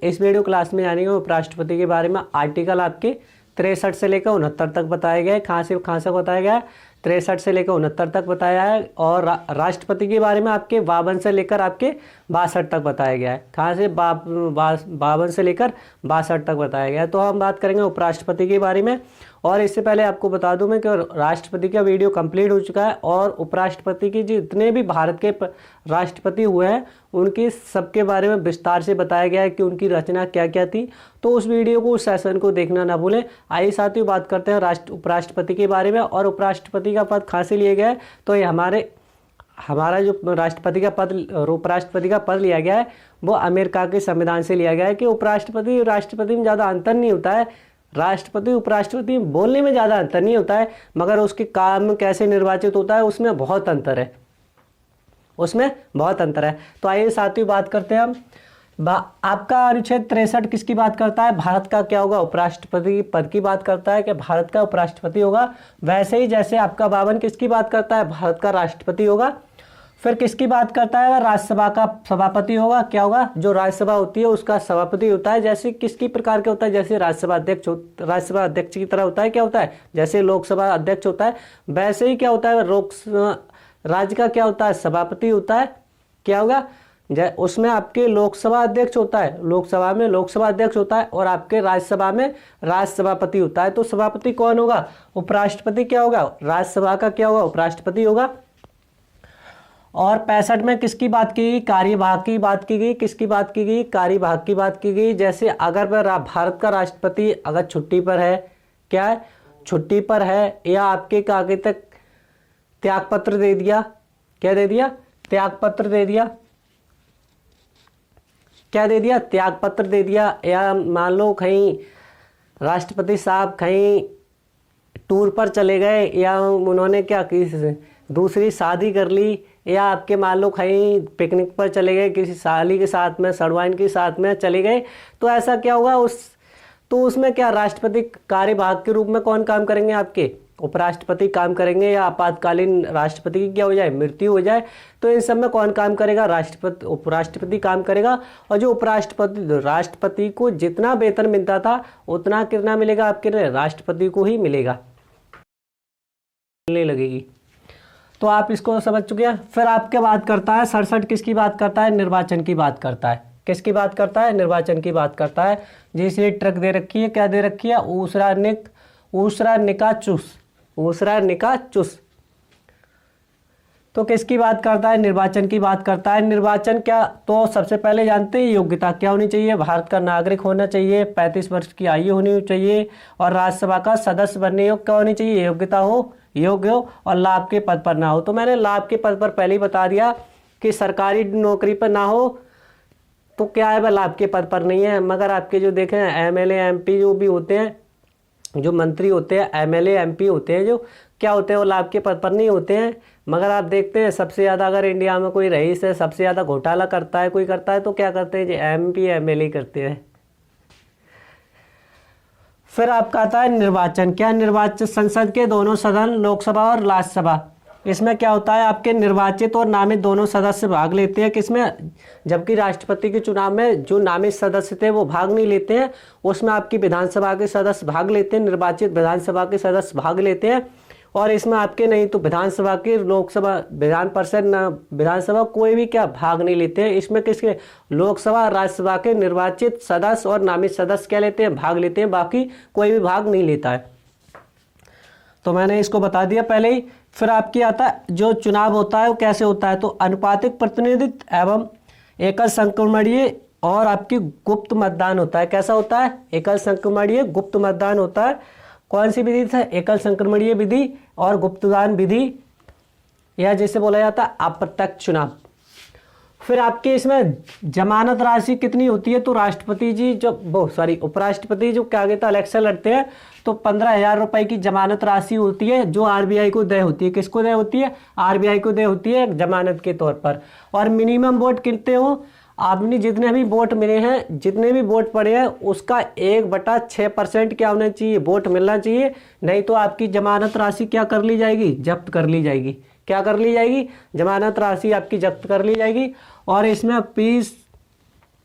इस video class में जानेंगे उपराष्ट्रपति के बारे में। आर्टिकल आपके 63 से लेकर 69 तक बताया गया है। कहाँ से कहाँ तक बताया गया है? 63 से लेकर 69 तक बताया है। और राष्ट्रपति के बारे में आपके 52 से लेकर आपके 62 तक बताया गया है। कहाँ से? 52 से लेकर 62 तक बताया गया है। तो हम बात करेंगे उपराष्ट्रपति के बारे में। और इससे पहले आपको बता दूं मैं कि राष्ट्रपति का वीडियो कंप्लीट हो चुका है और उपराष्ट्रपति के जितने भी भारत के राष्ट्रपति हुए हैं उनकी सबके बारे में विस्तार से बताया गया है कि उनकी रचना क्या क्या थी। तो उस वीडियो को, उस सेशन को देखना ना भूलें। आइए साथियों बात करते हैं उपराष्ट्रपति के बारे में। और उपराष्ट्रपति का पद कहाँ से लिया गया है? तो ये हमारा जो उपराष्ट्रपति का पद लिया गया है वो अमेरिका के संविधान से लिया गया है। कि उपराष्ट्रपति राष्ट्रपति में ज़्यादा अंतर नहीं होता है। राष्ट्रपति उपराष्ट्रपति बोलने में ज़्यादा अंतर नहीं होता है, मगर उसके काम कैसे निर्वाचित होता है उसमें बहुत अंतर है, उसमें बहुत अंतर है। तो आइए साथियों बात करते हैं हम। आपका अनुच्छेद 63 किसकी बात करता है? भारत का क्या होगा? उपराष्ट्रपति पद की बात करता है कि भारत का उपराष्ट्रपति होगा। वैसे ही जैसे आपका 52 किसकी बात करता है? भारत का राष्ट्रपति होगा। फिर किसकी बात करता है? राज्यसभा का सभापति होगा। क्या होगा? जो राज्यसभा होती है उसका सभापति होता है। जैसे किसकी प्रकार के होता है? जैसे राज्यसभा अध्यक्ष की तरह होता है। क्या होता है? जैसे लोकसभा अध्यक्ष होता है वैसे ही क्या होता है? राज्य का क्या होता है? सभापति होता है। क्या होगा? उसमें आपके लोकसभा अध्यक्ष होता है, लोकसभा में लोकसभा अध्यक्ष होता है और आपके राज्यसभा में राज्यसभापति होता है। तो सभापति कौन होगा? उपराष्ट्रपति क्या होगा? राज्यसभा का क्या होगा? उपराष्ट्रपति होगा। और 65 में किसकी बात की गई? कार्यभाग की बात की गई। किसकी बात की गई? कार्यभाग की बात की गई। जैसे अगर भारत का राष्ट्रपति अगर छुट्टी पर है, क्या है? छुट्टी पर है, या आपके आगे तक त्यागपत्र दे दिया। क्या दे दिया? त्यागपत्र दे दिया। क्या दे दिया? त्यागपत्र दे दिया। या मान लो कहीं राष्ट्रपति साहब कहीं टूर पर चले गए, या उन्होंने क्या की दूसरी शादी कर ली, या आपके मान लो कहीं पिकनिक पर चले गए किसी साली के साथ में, सड़वाइन के साथ में चले गए, तो ऐसा क्या होगा? उसमें क्या राष्ट्रपति कार्यभाग के रूप में कौन काम करेंगे? आपके उपराष्ट्रपति काम करेंगे। या आपातकालीन राष्ट्रपति की क्या हो जाए? मृत्यु हो जाए, तो इन सब में कौन काम करेगा? उपराष्ट्रपति काम करेगा। और जो राष्ट्रपति को जितना वेतन मिलता था उतना कितना मिलेगा? आपके राष्ट्रपति को ही मिलेगा, मिलने लगेगी। तो आप इसको समझ चुके हैं। फिर आपके बात करता है 67 किसकी बात करता है? निर्वाचन की बात करता है। किसकी बात करता है? निर्वाचन की बात करता है। जिसने ट्रक दे रखी है, क्या दे रखी है? ऊसरा निका चुस। तो किसकी बात करता है? निर्वाचन की बात करता है। निर्वाचन क्या? तो सबसे पहले जानते हैं योग्यता क्या होनी चाहिए? भारत का नागरिक होना चाहिए, 35 वर्ष की आयु होनी चाहिए, और राज्यसभा का सदस्य बनने योग्य क्या होनी चाहिए? योग्यता हो, योग्य हो, और लाभ के पद पर ना हो। तो मैंने लाभ के पद पर पहले ही बता दिया कि सरकारी नौकरी पर ना हो तो क्या है? वह लाभ के पद पर नहीं है। मगर आपके जो देखें एमएलए एमपी जो भी होते हैं, जो मंत्री होते हैं, एमएलए एमपी होते हैं, जो क्या होते हैं वो लाभ के पद पर नहीं होते हैं। मगर आप देखते हैं सबसे ज़्यादा अगर इंडिया में कोई रईस है, सबसे ज़्यादा घोटाला करता है, कोई करता है, तो क्या करते हैं? जो एमपी एमएलए करते हैं। फिर आपका आता है निर्वाचन। क्या? निर्वाचन संसद के दोनों सदन, लोकसभा और राज्यसभा, इसमें क्या होता है? आपके निर्वाचित और नामित दोनों सदस्य भाग लेते हैं। किसमें? जबकि राष्ट्रपति के चुनाव में जो नामित सदस्य थे वो भाग नहीं लेते हैं, उसमें आपकी विधानसभा के सदस्य भाग लेते हैं, निर्वाचित विधानसभा के सदस्य भाग लेते हैं। और इसमें आपके नहीं तो विधानसभा के, लोकसभा, विधान परिषद, विधानसभा कोई भी क्या भाग नहीं लेते हैं। इसमें किसके? लोकसभा राज्यसभा के निर्वाचित सदस्य और नामित सदस्य क्या लेते हैं? भाग लेते हैं, बाकी कोई भी भाग नहीं लेता है। तो मैंने इसको बता दिया पहले ही। फिर आपकी आता है जो चुनाव होता है वो कैसे होता है? तो अनुपातिक प्रतिनिधित्व एवं एकल संक्रमणीय और आपकी गुप्त मतदान होता है। कैसा होता है? एकल संक्रमणीय गुप्त मतदान होता है। कौन सी विधि है? एकल संक्रमणीय विधि और गुप्तदान विधि, या जैसे बोला जाता है अप्रत्यक्ष चुनाव। फिर आपके इसमें जमानत राशि कितनी होती है? तो राष्ट्रपति जी उपराष्ट्रपति जो क्या कहता है इलेक्शन लड़ते हैं तो 15,000 रुपए की जमानत राशि होती है, जो आरबीआई को देय होती है। किसको देय होती है? आरबीआई को देय होती है जमानत के तौर पर। और मिनिमम वोट कितने हो? आपने जितने भी वोट मिले हैं, जितने भी वोट पड़े हैं, उसका 1/6% क्या होना चाहिए? वोट मिलना चाहिए, नहीं तो आपकी जमानत राशि क्या कर ली जाएगी? जब्त कर ली जाएगी। क्या कर ली जाएगी? जमानत राशि आपकी जब्त कर ली जाएगी। और इसमें फीस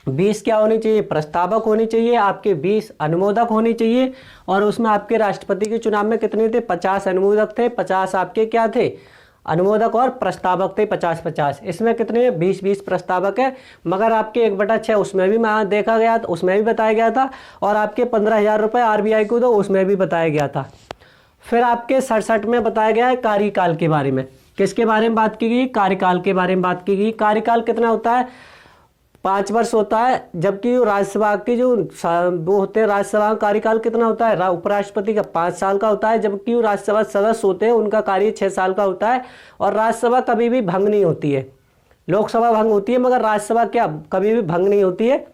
20 क्या होनी चाहिए, प्रस्तावक होनी चाहिए, आपके 20 अनुमोदक होनी चाहिए। और उसमें आपके राष्ट्रपति के चुनाव में कितने थे, 50 अनुमोदक थे, 50 आपके क्या थे, अनुमोदक, और प्रस्तावक थे 50-50। इसमें कितने, 20-20 प्रस्तावक है। मगर आपके 1/6 उसमें भी देखा गया था, उसमें भी बताया गया था। और आपके 15,000 रुपये RBI को दो, उसमें भी बताया गया था। फिर आपके 67 में बताया गया है कार्यकाल के बारे में। किसके बारे में बात की गई, कार्यकाल के बारे में बात की गई। कार्यकाल कितना होता है, 5 वर्ष होता है। जबकि राज्यसभा की जो वो होते हैं, राज्यसभा का कार्यकाल कितना होता है, उपराष्ट्रपति का 5 साल का होता है। जबकि राज्यसभा सदस्य होते हैं उनका कार्य 6 साल का होता है। और राज्यसभा कभी भी भंग नहीं होती है, लोकसभा भंग होती है मगर राज्यसभा क्या कभी भी भंग नहीं होती है।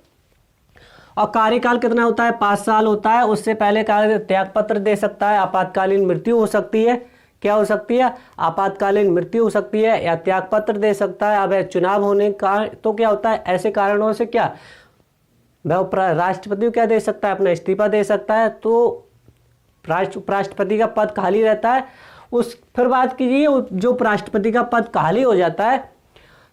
और कार्यकाल कितना होता है, 5 साल होता है। उससे पहले त्यागपत्र दे सकता है, आपातकालीन मृत्यु हो सकती है, क्या हो सकती है, आपातकालीन मृत्यु हो सकती है, या त्यागपत्र दे सकता है। अब चुनाव होने का तो क्या होता है, ऐसे कारणों से क्या राष्ट्रपति को क्या दे सकता है, अपना इस्तीफा दे सकता है। तो उपराष्ट्रपति का पद खाली रहता है। फिर बात कीजिए, जो उपराष्ट्रपति का पद खाली हो जाता है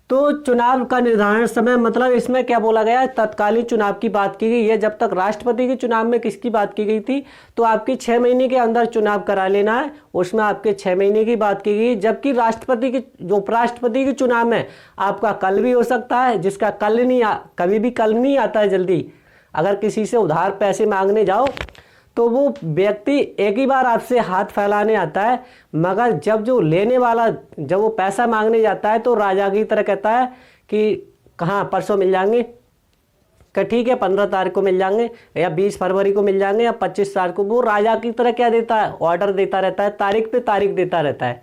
तो चुनाव का निर्धारण समय, मतलब इसमें क्या बोला गया है, तत्कालीन चुनाव की बात की गई है। जब तक राष्ट्रपति के चुनाव में किसकी बात की गई थी, तो आपकी 6 महीने के अंदर चुनाव करा लेना है, उसमें आपके 6 महीने की बात की गई। जबकि राष्ट्रपति के जो उपराष्ट्रपति के चुनाव में आपका कल भी हो सकता है, जिसका कल नहीं कभी भी कल नहीं आता है जल्दी। अगर किसी से उधार पैसे मांगने जाओ तो वो व्यक्ति एक ही बार आपसे हाथ फैलाने आता है, मगर जब जो लेने वाला जब वो पैसा मांगने जाता है तो राजा की तरह कहता है कि कहाँ परसों मिल जाएंगे, कि ठीक है 15 तारीख को मिल जाएंगे, या 20 फरवरी को मिल जाएंगे, या 25 तारीख को। वो राजा की तरह क्या देता है, ऑर्डर देता रहता है, तारीख पे तारीख देता रहता है।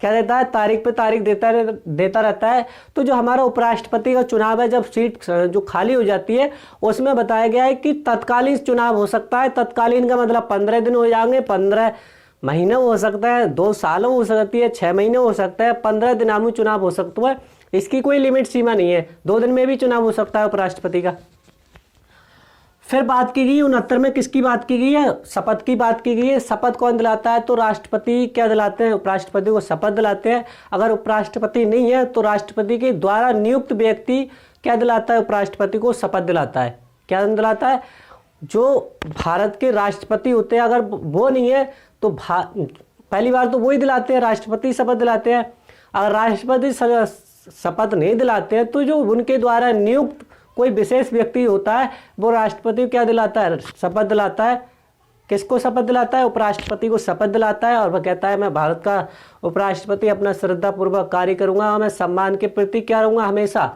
क्या देता है, तारीख पे तारीख देता रहता है। तो जो हमारा उपराष्ट्रपति का चुनाव है, जब सीट जो खाली हो जाती है उसमें बताया गया है कि तत्कालीन चुनाव हो सकता है। तत्कालीन का मतलब 15 दिन हो जाएंगे, 15 महीने हो सकता है, 2 साल हो सकती है, 6 महीने हो सकता है, 15 दिनों में चुनाव हो सकता है। इसकी कोई लिमिट सीमा नहीं है, 2 दिन में भी चुनाव हो सकता है उपराष्ट्रपति का। फिर बात की गई 69 में किसकी बात की गई है, शपथ की बात की गई है। शपथ कौन दिलाता है, तो राष्ट्रपति क्या दिलाते हैं, उपराष्ट्रपति को शपथ दिलाते हैं। अगर उपराष्ट्रपति नहीं है तो राष्ट्रपति के द्वारा नियुक्त व्यक्ति क्या दिलाता है, उपराष्ट्रपति को शपथ दिलाता है। क्या दिलाता है, जो भारत के राष्ट्रपति होते हैं अगर वो नहीं है तो पहली बार तो वही दिलाते हैं, राष्ट्रपति शपथ दिलाते हैं। अगर राष्ट्रपति शपथ नहीं दिलाते हैं तो जो उनके द्वारा नियुक्त कोई विशेष व्यक्ति होता है वो राष्ट्रपति क्या दिलाता है, शपथ दिलाता है। किसको शपथ दिलाता है, उपराष्ट्रपति को शपथ दिलाता है। और वह कहता है मैं भारत का उपराष्ट्रपति अपना श्रद्धापूर्वक कार्य करूंगा और मैं सम्मान के प्रति क्या रहूंगा, हमेशा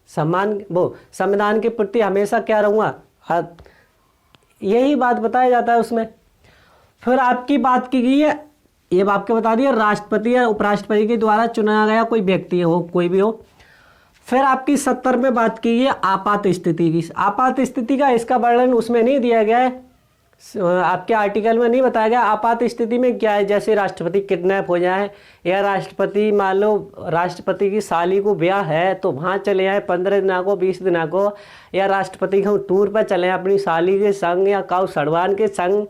संविधान के प्रति हमेशा क्या रहूंगा, यही बात बताया जाता है उसमें। फिर आपकी बात की गई है, ये आपके बता दिया, राष्ट्रपति या उपराष्ट्रपति के द्वारा चुना गया कोई व्यक्ति हो, कोई भी हो। फिर आपकी 70 में बात की है आपात स्थिति की। आपात स्थिति का इसका वर्णन उसमें नहीं दिया गया है, आपके आर्टिकल में नहीं बताया गया। आपात स्थिति में क्या है, जैसे राष्ट्रपति किडनैप हो जाए, या राष्ट्रपति मान लो राष्ट्रपति की साली को ब्याह है तो वहाँ चले जाए 15 दिनों को, 20 दिनों को, या राष्ट्रपति को टूर पर चले अपनी साली के संग या काऊ सड़वान के संग,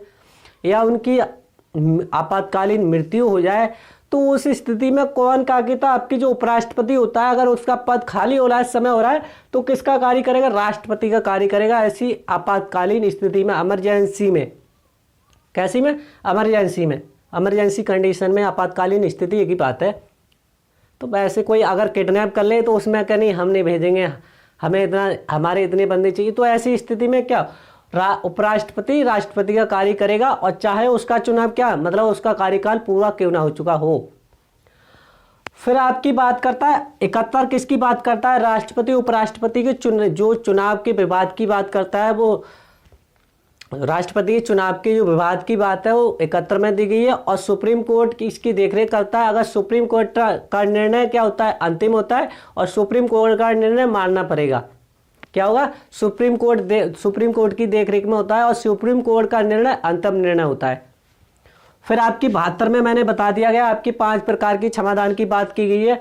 या उनकी आपातकालीन मृत्यु हो जाए। तो उस स्थिति में कौन कागिता, आपकी जो उपराष्ट्रपति होता है अगर उसका पद खाली हो रहा है, समय हो रहा है, तो किसका कार्य करेगा, राष्ट्रपति का कार्य करेगा। ऐसी आपातकालीन स्थिति में, इमरजेंसी में, कैसी में, इमरजेंसी में, इमरजेंसी कंडीशन में आपातकालीन स्थिति एक ही बात है। तो वैसे कोई अगर किडनैप कर ले तो उसमें क्या नहीं, हम नहीं भेजेंगे, हमें इतना, हमारे इतने बंदे चाहिए। तो ऐसी स्थिति में क्या उपराष्ट्रपति राष्ट्रपति का कार्य करेगा, और चाहे उसका चुनाव क्या मतलब उसका कार्यकाल पूरा क्यों ना हो चुका हो। फिर आपकी बात करता है 71 किसकी बात करता है, राष्ट्रपति उपराष्ट्रपति के जो चुनाव के विवाद की बात करता है, वो राष्ट्रपति के चुनाव के जो विवाद की बात है वो 71 में दी गई है। और सुप्रीम कोर्ट की इसकी देखरेख करता है। अगर सुप्रीम कोर्ट का निर्णय क्या होता है, अंतिम होता है, और सुप्रीम कोर्ट का निर्णय मानना पड़ेगा। क्या होगा, सुप्रीम कोर्ट की देखरेख में होता है, और सुप्रीम कोर्ट का निर्णय अंतिम निर्णय होता है। फिर आपकी 72 में मैंने बता दिया गया, आपकी 5 प्रकार की क्षमादान की बात की गई है,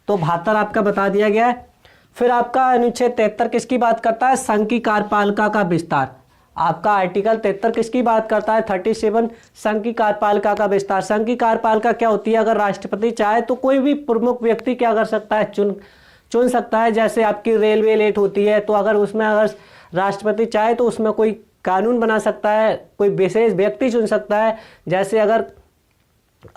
तो 72 आपका बता दिया गया है। फिर आपका अनुच्छेद 73 किसकी बात करता है, संघ की कार्यपालिका का विस्तार। आपका आर्टिकल 73 किसकी बात करता है, 37 संघ की कार्यपालिका का विस्तार। संघ की कार्यपालिका क्या होती है, अगर राष्ट्रपति चाहे तो कोई भी प्रमुख व्यक्ति क्या कर सकता है, चुन सकता है। जैसे आपकी रेलवे लेट होती है तो अगर उसमें अगर राष्ट्रपति चाहे तो उसमें कोई कानून बना सकता है, कोई विशेष व्यक्ति चुन सकता है। जैसे अगर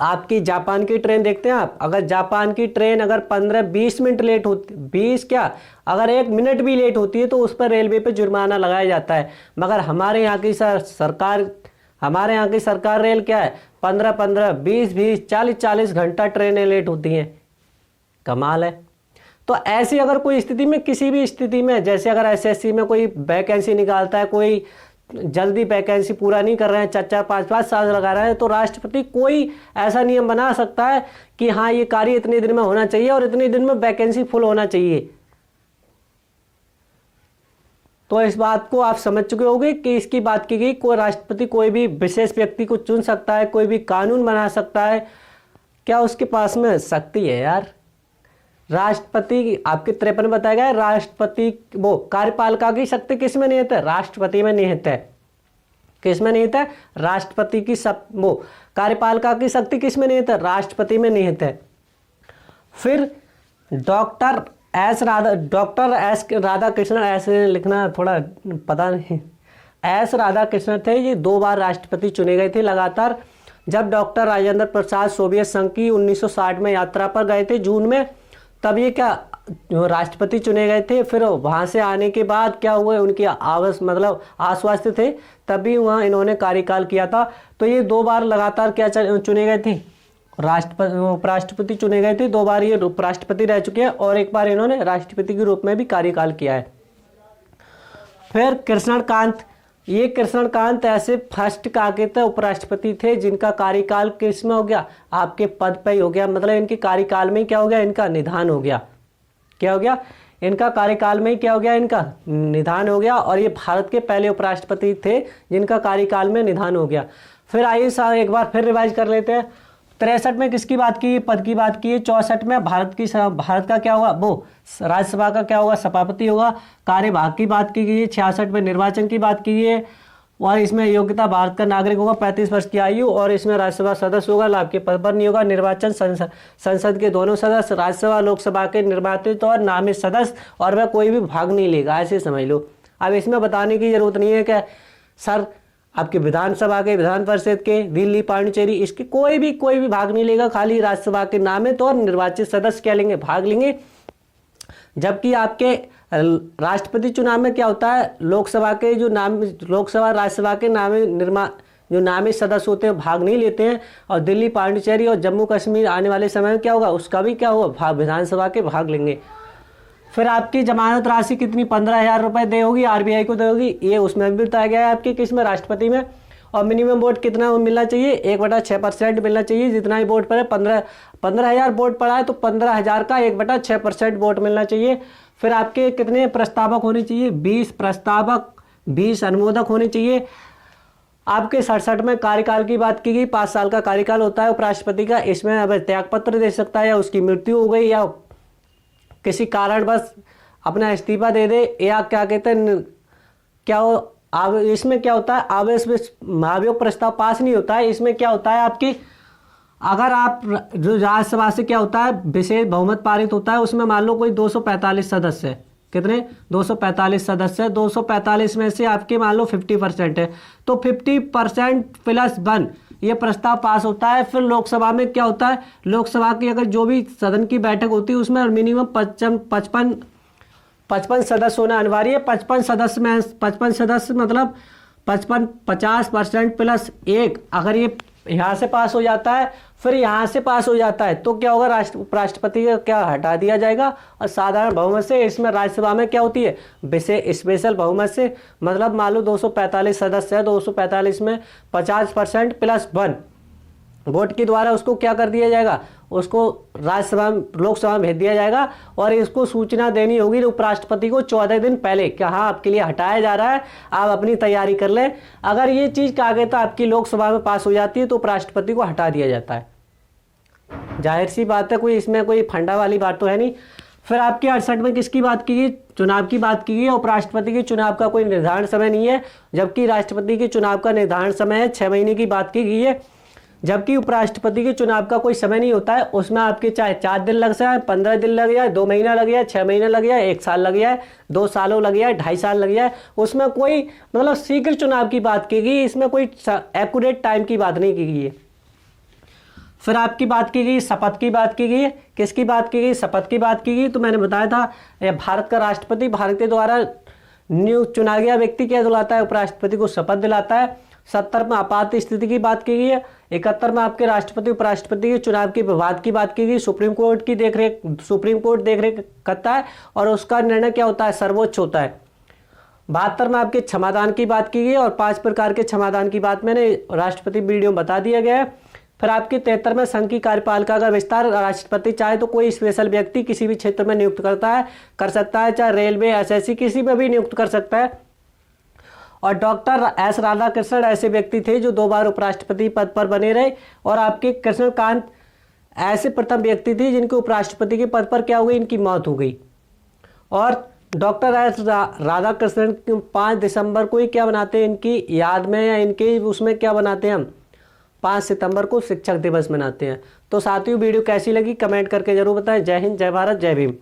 आपकी जापान की ट्रेन देखते हैं आप, अगर जापान की ट्रेन अगर 15-20 मिनट लेट होती, 20 क्या अगर 1 मिनट भी लेट होती है तो उस पर रेलवे पे जुर्माना लगाया जाता है। मगर हमारे यहाँ की सरकार रेल क्या है, 15-15, 20-20, 40-40 घंटा ट्रेनें लेट होती हैं। कमाल है। तो ऐसी अगर कोई स्थिति में, किसी भी स्थिति में, जैसे अगर एसएससी में कोई वैकेंसी निकालता है, कोई जल्दी वैकेंसी पूरा नहीं कर रहे हैं, 4-4, 5-5 साल लगा रहे हैं, तो राष्ट्रपति कोई ऐसा नियम बना सकता है कि हाँ ये कार्य इतने दिन में होना चाहिए और इतने दिन में वैकेंसी फुल होना चाहिए। तो इस बात को आप समझ चुके होंगे कि इसकी बात की गई, कोई राष्ट्रपति कोई भी विशेष व्यक्ति को चुन सकता है, कोई भी कानून बना सकता है। क्या उसके पास में शक्ति है यार। राष्ट्रपति आपके 53 बताया गया है, राष्ट्रपति वो कार्यपालिका की शक्ति किसमें निहित है, राष्ट्रपति में निहित है। किसमें निहित है, राष्ट्रपति की वो कार्यपालिका की शक्ति किसमें निहित है, राष्ट्रपति में निहित है। फिर डॉक्टर एस राधाकृष्णन, ऐसे लिखना थोड़ा पता नहीं, एस राधाकृष्णन थे, ये 2 बार राष्ट्रपति चुने गए थे लगातार। जब डॉक्टर राजेंद्र प्रसाद सोवियत संघ की 1960 में यात्रा पर गए थे जून में, तब ये क्या राष्ट्रपति चुने गए थे। फिर वहाँ से आने के बाद क्या हुआ, उनकी आश्वस्त थे, तभी वहाँ इन्होंने कार्यकाल किया था। तो ये 2 बार लगातार क्या चुने गए थे, उपराष्ट्रपति चुने गए थे। 2 बार ये उपराष्ट्रपति रह चुके हैं और 1 बार इन्होंने राष्ट्रपति के रूप में भी कार्यकाल किया है। फिर कृष्णकांत, ये कृष्णकांत ऐसे फर्स्ट काकेता उपराष्ट्रपति थे जिनका कार्यकाल किसमें हो गया, आपके पद पे ही हो गया। मतलब इनके कार्यकाल में क्या हो गया, इनका निधन हो गया। क्या हो गया, इनका कार्यकाल में ही क्या हो गया, इनका निधन हो गया। और ये भारत के पहले उपराष्ट्रपति थे जिनका कार्यकाल में निधन हो गया। फिर आइए एक बार फिर रिवाइज कर लेते हैं। 63 में किसकी बात की, पद की बात की है। 64 में भारत का क्या होगा, वो राज्यसभा का क्या होगा, सभापति होगा। कार्यभाग की बात की गई है। 66 में निर्वाचन की बात की है और इसमें योग्यता भारत का नागरिक होगा, 35 वर्ष की आयु, और इसमें राज्यसभा सदस्य होगा, लाभ के पद पर नहीं होगा। निर्वाचन संसद के दोनों सदस्य, राज्यसभा लोकसभा के निर्वाचित और नामित सदस्य, और वह कोई भी भाग नहीं लेगा, ऐसे समझ लो। अब इसमें बताने की जरूरत नहीं है कि सर आपके विधानसभा के, विधान परिषद के, दिल्ली, पांडिचेरी, इसके कोई भी भाग नहीं लेगा, खाली राज्यसभा के नामित और निर्वाचित सदस्य क्या लेंगे, भाग लेंगे। जबकि आपके राष्ट्रपति चुनाव में क्या होता है, लोकसभा के जो लोकसभा राज्यसभा के जो नामित सदस्य होते हैं भाग नहीं लेते हैं। और दिल्ली, पांडिचेरी और जम्मू कश्मीर आने वाले समय में क्या होगा, उसका भी क्या होगा, विधानसभा के भाग लेंगे। फिर आपकी जमानत राशि कितनी, 15,000 रुपये दे होगी, आरबीआई को दे होगी, ये उसमें भी बताया गया है आपके किसमें, राष्ट्रपति में। और मिनिमम वोट कितना मिलना चाहिए, 1/6% मिलना चाहिए, जितना ही वोट पड़े। 15,000 वोट पड़ा है तो 15,000 का 1/6% वोट मिलना चाहिए। फिर आपके कितने प्रस्तावक होने चाहिए, 20 प्रस्तावक, 20 अनुमोदक होने चाहिए। आपके 67 में कार्यकाल की बात की गई, 5 साल का कार्यकाल होता है उपराष्ट्रपति का। इसमें अब त्यागपत्र दे सकता है, या उसकी मृत्यु हो गई, या किसी कारण बस अपना इस्तीफा दे दे, या क्या कहते हैं, क्या हो अब इसमें क्या होता है, अविश्वास प्रस्ताव पास नहीं होता है। इसमें क्या होता है आपकी, अगर आप जो राज्यसभा से क्या होता है विशेष बहुमत पारित होता है, उसमें मान लो कोई 245 सदस्य है, कितने 245 सदस्य, 245 में से आपके मान लो 50% है, तो 50% + 1 ये प्रस्ताव पास होता है। फिर लोकसभा में क्या होता है, लोकसभा की अगर जो भी सदन की बैठक होती है उसमें मिनिमम 55 सदस्य होना अनिवार्य है। 55 सदस्य में 55 सदस्य मतलब 50% + 1, अगर ये यहाँ से पास हो जाता है फिर यहाँ से पास हो जाता है तो क्या होगा, उपराष्ट्रपति का क्या हटा दिया जाएगा और साधारण बहुमत से। इसमें राज्यसभा में क्या होती है, स्पेशल बहुमत से, मतलब मान लो 245 सदस्य है, 245 में 50% + 1 वोट के द्वारा उसको क्या कर दिया जाएगा, उसको राज्यसभा लोकसभा में भेज दिया जाएगा। और इसको सूचना देनी होगी उपराष्ट्रपति को 14 दिन पहले, क्या हाँ आपके लिए हटाया जा रहा है, आप अपनी तैयारी कर लें। अगर ये चीज़ क्या कहता है आपकी लोकसभा में पास हो जाती है तो उपराष्ट्रपति को हटा दिया जाता है। जाहिर सी बात है, कोई इसमें कोई फंडा वाली बात तो है नहीं। फिर आपके 68 में किसकी बात की गई, चुनाव की बात की गई। उपराष्ट्रपति के चुनाव का कोई निर्धारित समय नहीं है, जबकि राष्ट्रपति के चुनाव का निर्धारित समय है, 6 महीने की बात की गई है। जबकि उपराष्ट्रपति के चुनाव का कोई समय नहीं होता है, उसमें आपके चाहे 4 दिन लग जाए, 15 दिन लग जाए, 2 महीना लग जाए, 6 महीने लग जाए, 1 साल लग जाए, 2 सालों लग जाए, 2.5 साल लग जाए, उसमें कोई मतलब शीघ्र चुनाव की बात की गई, इसमें कोई एक्यूरेट टाइम की बात नहीं की गई है। फिर आपकी बात की गई शपथ की बात की गई, किसकी बात की गई, शपथ की बात की गई। तो मैंने बताया था यह भारत का राष्ट्रपति भारत के द्वारा चुना गया व्यक्ति क्या दिलाता है, उपराष्ट्रपति को शपथ दिलाता है। 70 में आपात स्थिति की बात की गई है। 71 में आपके राष्ट्रपति उपराष्ट्रपति के चुनाव के विवाद की बात की गई। सुप्रीम कोर्ट देख रेख करता है और उसका निर्णय क्या होता है, सर्वोच्च होता है। 72 में आपके क्षमादान की बात की गई और 5 प्रकार के क्षमादान की बात मैंने राष्ट्रपति वीडियो में बता दिया गया है। फिर आपके 73 में संघ की कार्यपालिका का विस्तार, राष्ट्रपति चाहे तो कोई स्पेशल व्यक्ति किसी भी क्षेत्र में नियुक्त कर सकता है, चाहे रेलवे, एसएससी किसी में भी नियुक्त कर सकता है। और डॉक्टर एस राधाकृष्णन ऐसे व्यक्ति थे जो 2 बार उपराष्ट्रपति पद पर बने रहे। और आपके कृष्णकांत ऐसे प्रथम व्यक्ति थे जिनके उपराष्ट्रपति के पद पर क्या हो गई, इनकी मौत हो गई। और डॉक्टर एस राधाकृष्णन 5 दिसंबर को ही क्या बनाते हैं, इनकी याद में या इनके उसमें क्या बनाते हैं, हम 5 सितंबर को शिक्षक दिवस मनाते हैं। तो साथियों वीडियो कैसी लगी कमेंट करके जरूर बताएं। जय हिंद, जय भारत, जय भीम।